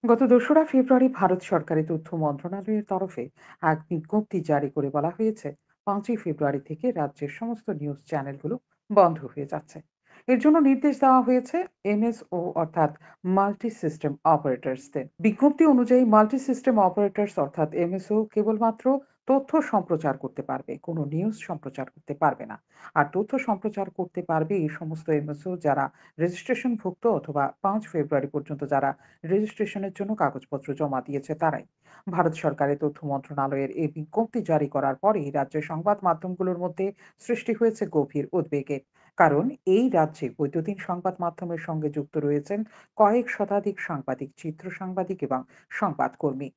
গত ২রা ফেব্রুয়ারি ভারত সরকারের তথ্য মন্ত্রণালয়ের তরফে এক বিজ্ঞপ্তি জারি করে বলা হয়েছে ৫ই ফেব্রুয়ারি থেকে রাজ্যের সমস্ত নিউজ চ্যানেলগুলো বন্ধ হয়ে যাচ্ছে। এর জন্য নির্দেশ দেওয়া হয়েছে এমএসও অর্থাৎ মাল্টি সিস্টেম অপারেটরসদের। বিজ্ঞপ্তি অনুযায়ী মাল্টি সিস্টেম অপারেটরস অর্থাৎ এমএসও কেবলমাত্র তথ্য সম্প্রচার করতে পারবে, কোনো নিউজ সম্প্রচার করতে পারবে না। আর তথ্য সম্প্রচার করতে পারবে এই সমস্ত এমএসও যারা রেজিস্ট্রেশনভুক্ত অথবা ৫ ফেব্রুয়ারি পর্যন্ত যারা রেজিস্ট্রেশনের জন্য কাগজপত্র জমা দিয়েছে তারাই। ভারত সরকারের তথ্য মন্ত্রণালয়ের এই বিজ্ঞপ্তি জারি করার পরেই রাজ্যের সংবাদ মাধ্যমগুলোর মধ্যে সৃষ্টি হয়েছে গভীর উদ্বেগের। কারণ এই রাজ্যে বৈদ্যুতিন সংবাদ মাধ্যমের সঙ্গে যুক্ত রয়েছেন কয়েক শতাধিক সাংবাদিক, চিত্র সাংবাদিক এবং সংবাদকর্মী।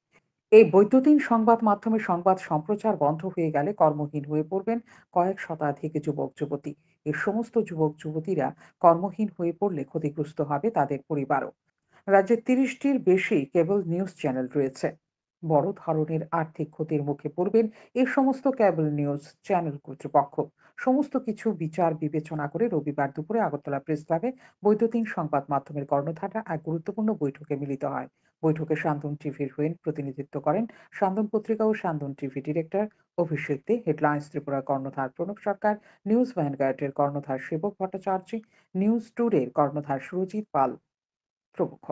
এই বৈদ্যুতিন সংবাদ মাধ্যমে সংবাদ সম্প্রচার বন্ধ হয়ে গেলে কর্মহীন হয়ে পড়বেন কয়েক শতাধিক যুবক-যুবতী। এই সমস্ত যুবক-যুবতীরা কর্মহীন হয়ে পড়লে ক্ষতিগ্রস্ত হবে তাদের পরিবারও। রাজ্যে ৩০টির বেশি কেবল নিউজ চ্যানেল রয়েছে। বড় ধরনের আর্থিক ক্ষতির মুখে পড়বেন এই সমস্ত কেবল নিউজ চ্যানেল কর্তৃপক্ষ। সমস্ত কিছু বিচার বিবেচনা করে রবিবার দুপুরে আগরতলা প্রেস ক্লাবে বৈদ্যুতিন সংবাদ মাধ্যমের কর্ণধাররা এক গুরুত্বপূর্ণ বৈঠকে মিলিত হয়। বৈঠকে সান্দন টিভির হয়ে প্রতিনিধিত্ব করেন সান্দন পত্রিকা ও সান্দন টিভি ডিরেক্টর অভিষেক দে, হেডলাইন্স ত্রিপুরার কর্ণধার প্রণব সরকার, নিউজ ভ্যানগার্ডের কর্ণধার সেবক ভট্টাচার্য, নিউজ টুডের কর্ণধার সুরজিৎ পাল প্রমুখ।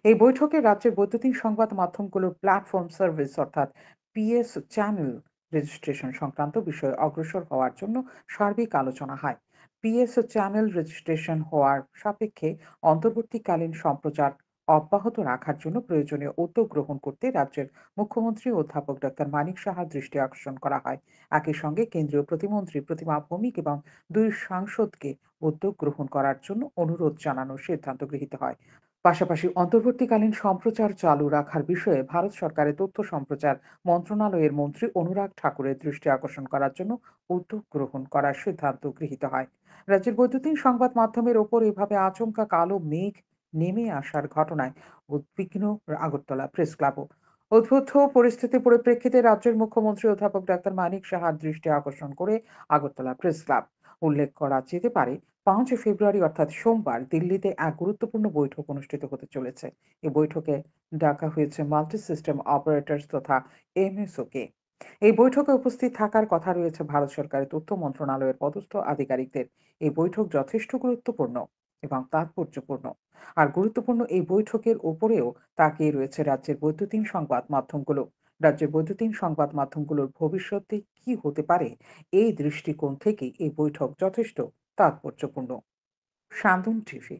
এই বৈঠকে রাজ্যের বৈদ্যুতিন সংবাদ মাধ্যমগুলোর প্ল্যাটফর্ম সার্ভিস অর্থাৎ পিএস চ্যানেল রেজিস্ট্রেশন সংক্রান্ত বিষয়ে অগ্রসর হওয়ার জন্য সার্বিক আলোচনা হয়। পিএস চ্যানেল রেজিস্ট্রেশন হওয়ার সাপেক্ষে অন্তর্বর্তীকালীন সম্প্রচার অব্যাহত রাখার জন্য প্রয়োজনীয় উদ্যোগ গ্রহণ করতে রাজ্যের মুখ্যমন্ত্রী অধ্যাপক ডক্টর মানিক সাহার দৃষ্টি আকর্ষণ করা হয়। একই সঙ্গে কেন্দ্রীয় প্রতিমন্ত্রী প্রতিমা ভৌমিক এবং দুই সাংসদকে উদ্যোগ গ্রহণ করার জন্য অনুরোধ জানানোর সিদ্ধান্ত গৃহীত হয়। পাশাপাশি অন্তর্বর্তীকালীন সম্প্রচার চালু রাখার বিষয়ে ভারত সরকারের তথ্য সম্প্রচার মন্ত্রণালয়ের মন্ত্রী অনুরাগ ঠাকুরের দৃষ্টি আকর্ষণ করার জন্য উদ্যোগ গ্রহণ করার সিদ্ধান্ত গৃহীত হয়। রাজ্যের বৈদ্যুতিন সংবাদ মাধ্যমের ওপর এভাবে আচমকা কালো মেঘ নেমে আসার ঘটনায় উদ্বিগ্ন আগরতলা প্রেস ক্লাবও। উদ্বুদ্ধ পরিস্থিতির পরিপ্রেক্ষিতে রাজ্যের মুখ্যমন্ত্রী অধ্যাপক ডাক্তার মানিক সাহার দৃষ্টি আকর্ষণ করে আগরতলা প্রেস ক্লাব। উল্লেখ করা যেতে পারে ৫ ফেব্রুয়ারি অর্থাৎ সোমবার দিল্লিতে এক গুরুত্বপূর্ণ বৈঠক অনুষ্ঠিত হতে চলেছে। এই বৈঠকে ডাকা হয়েছে মাল্টি সিস্টেম অপারেটরস তথা এমএসও কে। এই বৈঠকে উপস্থিত থাকার কথা রয়েছে ভারত সরকারের তথ্য মন্ত্রণালয়ের পদস্থ আধিকারিকদের। এই বৈঠক যথেষ্ট গুরুত্বপূর্ণ এবং তাৎপর্যপূর্ণ। আর গুরুত্বপূর্ণ এই বৈঠকের ওপরেও তাকিয়ে রয়েছে রাজ্যের বৈদ্যুতিন সংবাদ মাধ্যমগুলো। রাজ্যের বৈদ্যুতিন সংবাদ মাধ্যমগুলোর ভবিষ্যতে কি হতে পারে এই দৃষ্টিকোণ থেকেই এই বৈঠক যথেষ্ট তাৎপর্যপূর্ণ। সান্দন টিভি।